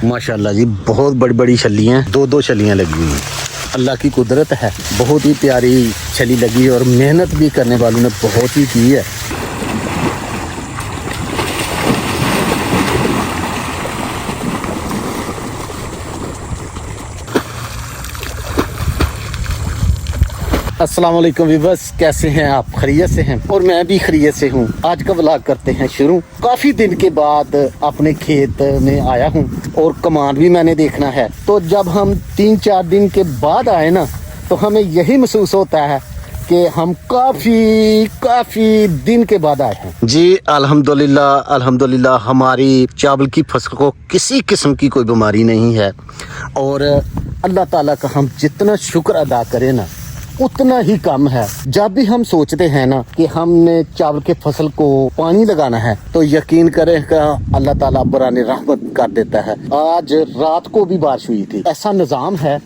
माशाल्लाह जी, बहुत बड़ी बड़ी छलियाँ, दो छलियाँ लगी हुई हैं। अल्लाह की कुदरत है, बहुत ही प्यारी छली लगी है और मेहनत भी करने वालों ने बहुत ही की है। अस्सलाम वालेकुम व्यूअर्स, कैसे हैं आप? खैरियत से हैं? और मैं भी खैरियत से हूँ। आज का व्लॉग करते हैं शुरू। काफ़ी दिन के बाद अपने खेत में आया हूँ और कमान भी मैंने देखना है। तो जब हम 3-4 दिन के बाद आए ना, तो हमें यही महसूस होता है कि हम काफ़ी दिन के बाद आए हैं। जी अल्हम्दुलिल्लाह हमारी चावल की फसल को किसी किस्म की कोई बीमारी नहीं है और अल्लाह ताला का हम जितना शुक्र अदा करें ना उतना ही कम है। जब भी हम सोचते हैं ना कि हमने चावल के फसल को पानी लगाना है, तो यकीन करें कि अल्लाह ताला बराने रहमत कर देता है। आज रात को भी बारिश हुई थी। ऐसा निज़ाम है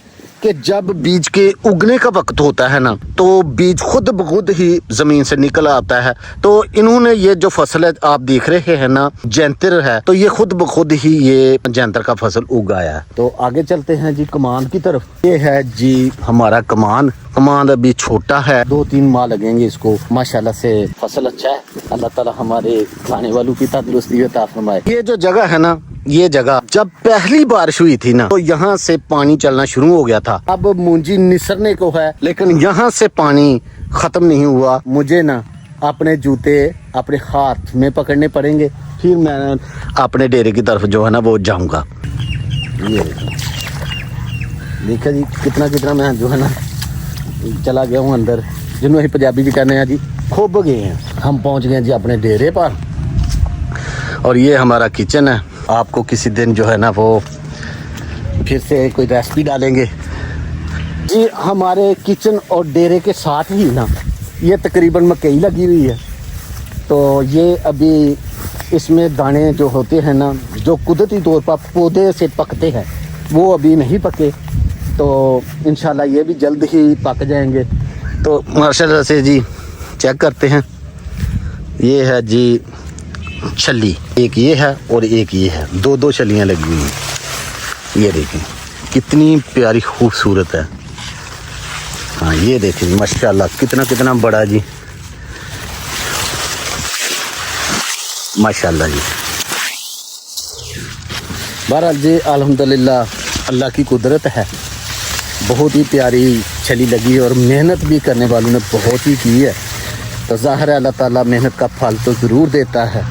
कि जब बीज के उगने का वक्त होता है ना, तो बीज खुद ब खुद ही जमीन से निकल आता है। तो इन्होंने ये जो फसल है आप देख रहे हैं ना, जैंतर है, तो ये खुद ब खुद ही ये जैंतर का फसल उगाया है। तो आगे चलते हैं जी कमान की तरफ। ये है जी हमारा कमान अभी छोटा है, 2-3 माह लगेंगे इसको। माशाल्लाह से फसल अच्छा है। अल्लाह ताला हमारे खाने वालों की तंदुरुस्ती अता फरमाए। ये जो जगह है ना, ये जगह जब पहली बारिश हुई थी ना, तो यहाँ से पानी चलना शुरू हो गया था। अब मुंजी निसरने को है, लेकिन यहाँ से पानी खत्म नहीं हुआ। मुझे ना अपने जूते अपने हाथ में पकड़ने पड़ेंगे, फिर मैं अपने डेरे की तरफ जो है ना वो जाऊंगा। ये देखा जी कितना मैं जो है ना चला गया हूँ अंदर, जिन्होंने पंजाबी भी कहने हैं जी, खुब गए हैं। हम पहुँच गए जी अपने डेरे पर और ये हमारा किचन है। आपको किसी दिन जो है ना वो फिर से कोई रेसिपी डालेंगे जी। हमारे किचन और डेरे के साथ ही ना ये तकरीबन मकई लगी हुई है। तो ये अभी इसमें दाने जो होते हैं ना, जो कुदरती तौर पर पौधे से पकते हैं, वो अभी नहीं पके। तो इंशाल्लाह ये भी जल्द ही पक जाएंगे। तो माशाल्लाह से जी चेक करते हैं। ये है जी छली, एक ये है और एक ये है, दो छलियाँ लगी हुई हैं। ये देखें कितनी प्यारी खूबसूरत है। हाँ ये देखें माशाल्लाह कितना बड़ा जी, माशाल्लाह जी। बहरहाल जी अल्हम्दुलिल्लाह अल्लाह की कुदरत है, बहुत ही प्यारी छली लगी है और मेहनत भी करने वालों ने बहुत ही की है। तो ज़ाहिर है अल्लाह ताला मेहनत का फल तो ज़रूर देता है।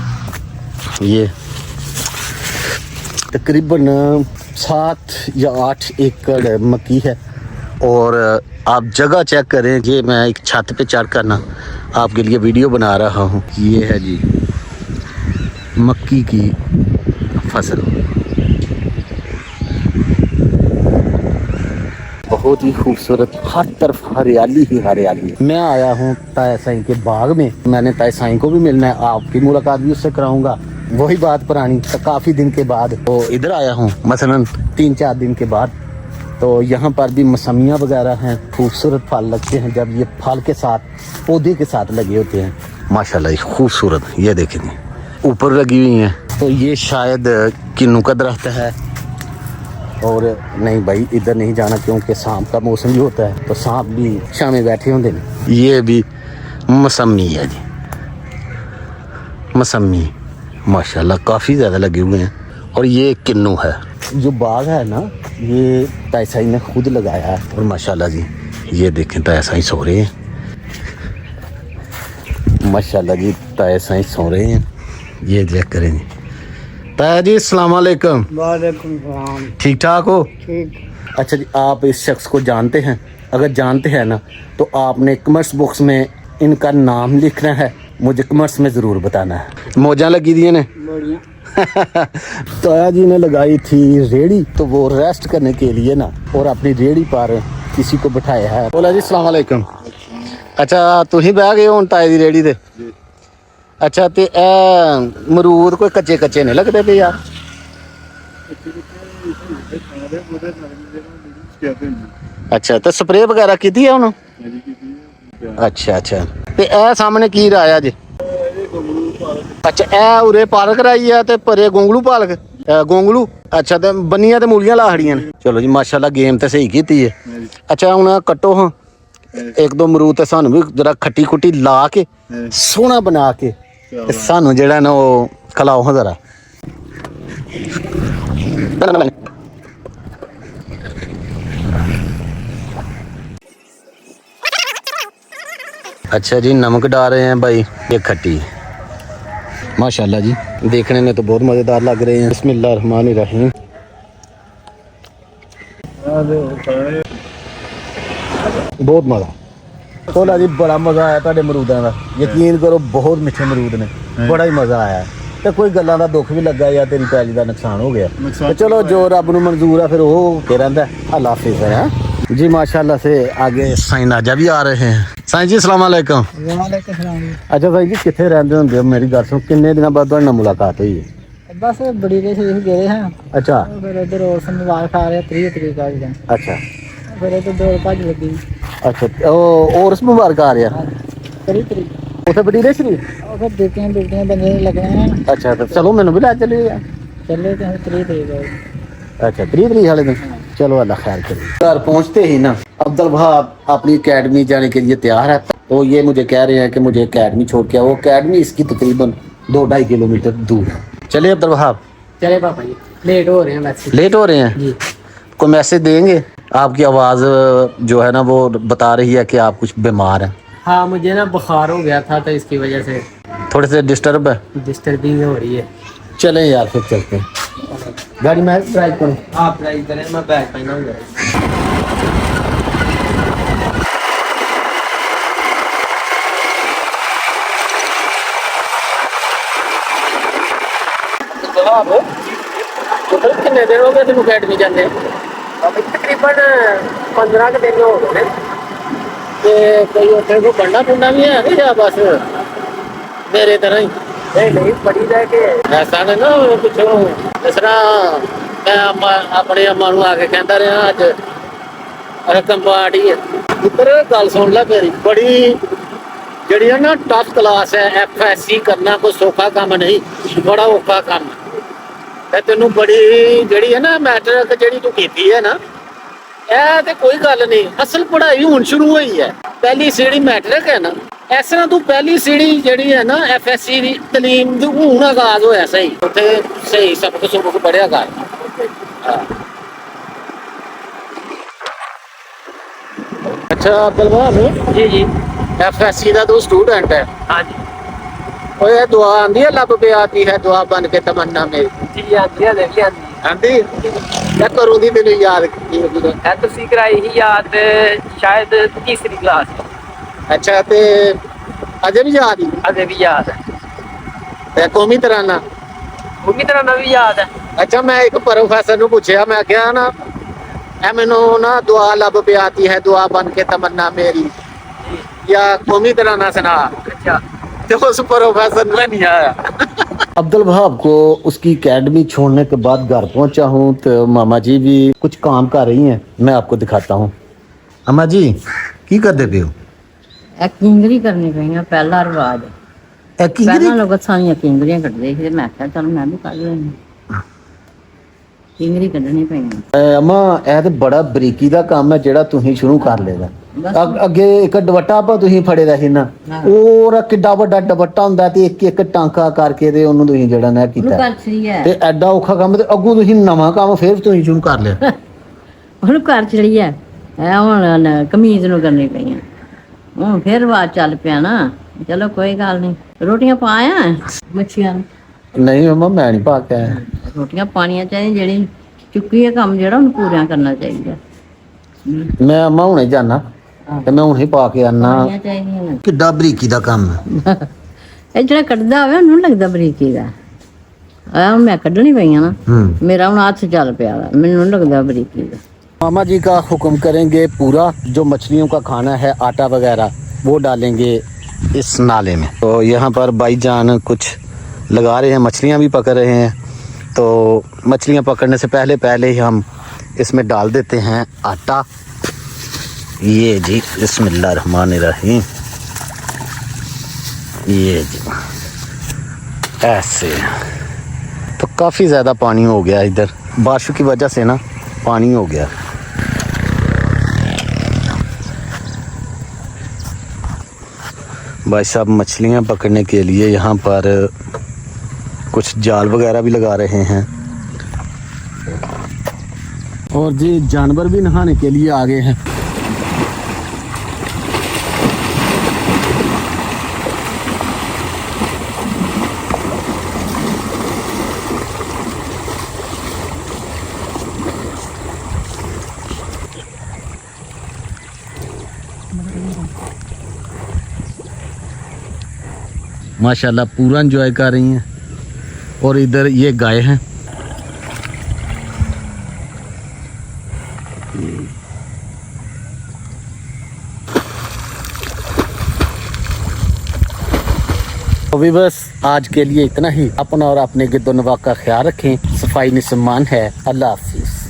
ये तकरीबन 7 या 8 एकड़ मक्की है और आप जगह चेक करें। ये मैं एक छत पे चढ़ कर ना आपके लिए वीडियो बना रहा हूँ। ये है जी मक्की की फसल, बहुत ही खूबसूरत, हर तरफ हरियाली ही हरियाली। मैं आया हूँ ताया साईं के बाग में। मैंने ताया साईं को भी मिलना है, आपकी मुलाकात भी उससे कराऊंगा। वही बात पुरानी, तो काफ़ी दिन के बाद तो इधर आया हूँ, मसलन 3-4 दिन के बाद। तो यहाँ पर भी मौसमियाँ वगैरह हैं, खूबसूरत फल लगते हैं जब ये फल के साथ पौधे के साथ लगे होते हैं। माशाल्लाह खूबसूरत, ये देखें ऊपर लगी हुई हैं। तो ये शायद किन्नू का दरख्त है। और नहीं भाई इधर नहीं जाना, क्योंकि सांप का मौसम भी होता है, तो सांप भी शाम बैठे होंगे। ये भी मौसमी है जी, मौसमी माशाल्लाह काफ़ी ज़्यादा लगे हुए हैं। और ये किन्नू है। जो बाग है ना, ये ताया साईं ने खुद लगाया है और माशाल्लाह जी ये देखें ताया साईं सो रहे हैं। माशाल्लाह जी ताया साईं सो रहे हैं। ये चेक करें जी। ताया जी अस्सलाम वालेकुम। वालेकुम सलाम। ठीक ठाक हो? ठीक। अच्छा जी, आप इस शख्स को जानते हैं? अगर जानते हैं ना, तो आपने कमेंट्स बॉक्स में इनका नाम लिखना है, मुझे कमेंट्स में ज़रूर बताना है। मौजा लगी दी ने ताया जी ने लगाई थी रेड़ी, तो वो रेस्ट करने के लिए ना और अपनी रेड़ी पर किसी को बिठाया है। बोला जी अस्सलाम वालेकुम। अच्छा तुम बह गए हो ताया जी रेड़ी ते? अच्छा तो मरूद कोई कच्चे नहीं लगते पे यार? अच्छा तो स्प्रे वगैरह की थी उन्होंने? अच्छा ते ए सामने की राया जी? अच्छा ए उरे पालक राई है ते परे गोंगलू पालक गोंगलू अच्छा तो बनिया तो मूलियां ला खड़ियां ने। चलो जी माशाल्लाह गेम तो सही की है। अच्छा हुण कट्टो हाँ एक दो मरूद ते सानू भी जरा खट्टी खुट्टी ला के सोहना बना के ते सानू जेड़ा ना वो खलाओ हाँ जरा। अच्छा जी नमक डाल रहे हैं भाई, ये खट्टी माशाल्लाह जी देखने में तो बहुत मज़ेदार लग रहे हैं। बिस्मिल्लाहिर्रहमानिर्रहीम। बहुत मज़ा तोला जी, बड़ा मज़ा आया तुहाडे मरूदां दा, यकीन करो बहुत मिठे मरूद ने, बड़ा ही मज़ा आया। तो कोई गल्लां दा दुख भी लगा या तेरी पैली दा नुकसान हो गया तो चलो जो रब नूं मंजूर है फिर वो होते रहिंदा है। अल्लाह हाफिज़ है जी। माशाल्लाह से आगे साईं नाजा भी आ रहे हैं। साईं जी अस्सलाम वालेकुम। वालेकुम सलाम। अच्छा साईं जी कित्थे रहिंदे हुंदे हो? मेरी गल सुनो किन्ने दिनां बाद तुहाडे नाल मुलाकात हुई है? बस बड़ी देर से गए हैं। अच्छा फिर उधर और संवाद खा रहे 30 तरीक का दिन। अच्छा फिर उधर दौड़ भज लगी। अच्छा और उस मुबारक आ रहा 30 तरीक उसे बड़ी रेस नहीं। और फिर ड्यूटियां बंदे लगने हैं। अच्छा तो चलो मैनू भी लै चलिए यार। चले तो 30 तरीक है। अच्छा 30 तरीक वाले दिन चलो अल्लाह खैर करे। घर पहुंचते ही ना अब्दुल वहाब अपनी अकेडमी जाने के लिए तैयार है। तो ये मुझे कह रहे हैं कि मुझे अकेडमी छोड़ के आओ। अकेडमी इसकी तकरीबन 2-2.5 किलोमीटर दूर है। चलिए अब्दुल वहाब। चले पापा जी लेट हो रहे हैं वैसे। लेट हो रहे हैं जी। कोई मैसेज देंगे? आपकी आवाज़ जो है ना वो बता रही है कि आप कुछ बीमार हैं। हाँ मुझे ना बुखार हो गया था तो इसकी वजह से थोड़े से डिस्टर्ब है। डिस्टर्बिंग हो रही है। चलें यार फिर चलते हैं। गाड़ी मैं ड्राइव करूँ? आप ड्राइव करें मैं बैग पहना हूँ। कितने दिन हो गए तेन अकेडमी जाने? तकरीबन 15 दिन हो गए। कोई उत्थे को बनना बुनना भी है या बस मेरे तरह ही? नहीं बड़ी लेके ऐसा नहीं ना पिछों जिस तरह मैं अपने अम्मा नूं आके कहता रहा अज रकम पार्टी है। इधर गल सुन लै मेरी, बड़ी जी है ना टफ क्लास है। FSC करना कोई सौखा काम नहीं, बड़ा औखा काम है। तेनू बड़ी जी है ना मैट्रिक जी तू की है ना, यह तो कोई गल नहीं। असल पढ़ाई हुण शुरू हुई है। पहली सीढ़ी मैट्रिक है ना, इस तरह तू पहली सीढ़ी जी है ना FSC की तलीम हूँ आगाज होया सही। उत्थे सही सबक सुबक पढ़िया कर। अच्छा अब्दुल वहाब जी जी FSC का तू स्टूडेंट है? हाँ जी ओए दुआ आंदी है लब पे आती है दुआ बन के तमन्ना मेरी। जी आंदी है देखी आंदी आंदी क्या करूँ दी तेन याद की है तुसी कराई ही याद शायद तीसरी क्लास। अच्छा ते अजे भी याद ही? अजे भी याद है। ते कौमी तराना? भूमि तरह ना भी याद है। अच्छा मैं एक प्रोफेसर नु पूछया, मैं क्या ना ए मैनू ना दुआ लब पे आती है दुआ बन के तमन्ना मेरी या कौमी तराना सुना। अच्छा तो उस प्रोफेसर ने नहीं आया। अब्दुल वहाब को उसकी अकेडमी छोड़ने के बाद घर पहुंचा हूँ तो मामा जी भी कुछ काम कर रही हैं, मैं आपको दिखाता हूँ। अम्मा जी की करते पे हो? किंगरी करनी पई पहला रिवाज है। पहला लोग सारियां किंगरियां कटदे सी, मैं आख्या चल मैं भी कर लेनी किंगरी कड्ढनी पई। अम्मा ਇਹ ਤੇ ਬੜਾ ਬਰੀਕੀ ਦਾ ਕੰਮ ਹੈ ਜਿਹੜਾ ਤੁਸੀਂ ਸ਼ੁਰੂ ਕਰ ਲਿਆ। ਅੱਗੇ ਇੱਕ ਦੁਪੱਟਾ ਆਪਾਂ ਤੁਸੀਂ ਫੜੇ ਦਾ ਸੀ ਨਾ, ਉਹ ਕਿੱਡਾ ਵੱਡਾ ਦੁਪੱਟਾ ਹੁੰਦਾ ਤੇ ਇੱਕ ਇੱਕ ਟਾਂਕਾ ਕਰਕੇ ਤੇ ਉਹਨੂੰ ਤੁਸੀਂ ਜਿਹੜਾ ਨਾ ਕੀਤਾ ਤੇ ਐਡਾ ਔਖਾ ਕੰਮ ਤੇ ਅੱਗੋਂ ਤੁਸੀਂ ਨਵਾਂ ਕੰਮ ਫੇਰ ਤੁਸੀਂ ਸ਼ੁਰੂ ਕਰ ਲਿਆ। ਹੁਣ ਘਰ ਚੜੀ ਹੈ ਹੁਣ ਕਮੀਜ਼ ਨੂੰ ਕਰਨੀ ਪਈ ਹੁਣ ਫੇਰ ਰਿਵਾਜ ਚੱਲ ਪਿਆ ਨਾ। ਚਲੋ ਕੋਈ ਗੱਲ ਨਹੀਂ। ਰੋਟੀਆਂ ਪਾਇਆ ਮੱਛੀਆਂ ਨੂੰ? ਨਹੀਂ ਮਮਾ ਮੈਂ ਨਹੀਂ ਪਾ ਕੇ ਆਇਆ। ਰੋਟੀਆਂ ਪਾਣੀਆਂ ਚਾਹੀਦੀਆਂ, ਜਿਹੜੀ ਚੁੱਕੀ ਹੈ ਕੰਮ ਜਿਹੜਾ ਉਹਨੂੰ ਪੂਰਾ ਕਰਨਾ ਚਾਹੀਦਾ। ਮੈਂ ਅਮਾ ਹੁਣੇ ਜਾਣਾ ਤੇ ਮੈਂ ਹੁਣੇ ਪਾ ਕੇ ਆਣਾ। ਚਾਹੀਦੀਆਂ ਕਿੱਡਾ ਬਰੀਕੀ ਦਾ ਕੰਮ ਹੈ ਇਹ ਜਿਹੜਾ ਕੱਢਦਾ ਹੋਵੇ ਉਹਨੂੰ ਲੱਗਦਾ ਬਰੀਕੀ ਦਾ। ਆ ਮੈਂ ਕੱਢਣੀ ਪਈਆਂ ਨਾ, ਮੇਰਾ ਹੁਣ ਹੱਥ ਚੱਲ ਪਿਆ ਮੈਨੂੰ ਨਹੀਂ ਲੱਗਦਾ ਬਰੀਕੀ ਦਾ। मामा जी का हुक्म करेंगे पूरा, जो मछलियों का खाना है आटा वगैरह वो डालेंगे इस नाले में। तो यहाँ पर भाईजान कुछ लगा रहे हैं, मछलियाँ भी पकड़ रहे हैं। तो मछलियाँ पकड़ने से पहले ही हम इसमें डाल देते हैं आटा। ये जी बिस्मिल्लाहिर्रहमानिर्रहीम, ये जी ऐसे। तो काफ़ी ज़्यादा पानी हो गया इधर। बारिश की वजह से ना पानी हो गया। भाई साहब मछलियाँ पकड़ने के लिए यहाँ पर कुछ जाल वगैरह भी लगा रहे हैं और जी जानवर भी नहाने के लिए आ गए हैं। माशाल्लाह पूरा एंजॉय कर रही हैं। और इधर ये गाय हैं। अभी बस आज के लिए इतना ही। अपना और अपने गिद्दो नवाब का ख्याल रखें। सफाई निस्मान है। अल्लाह हाफिज।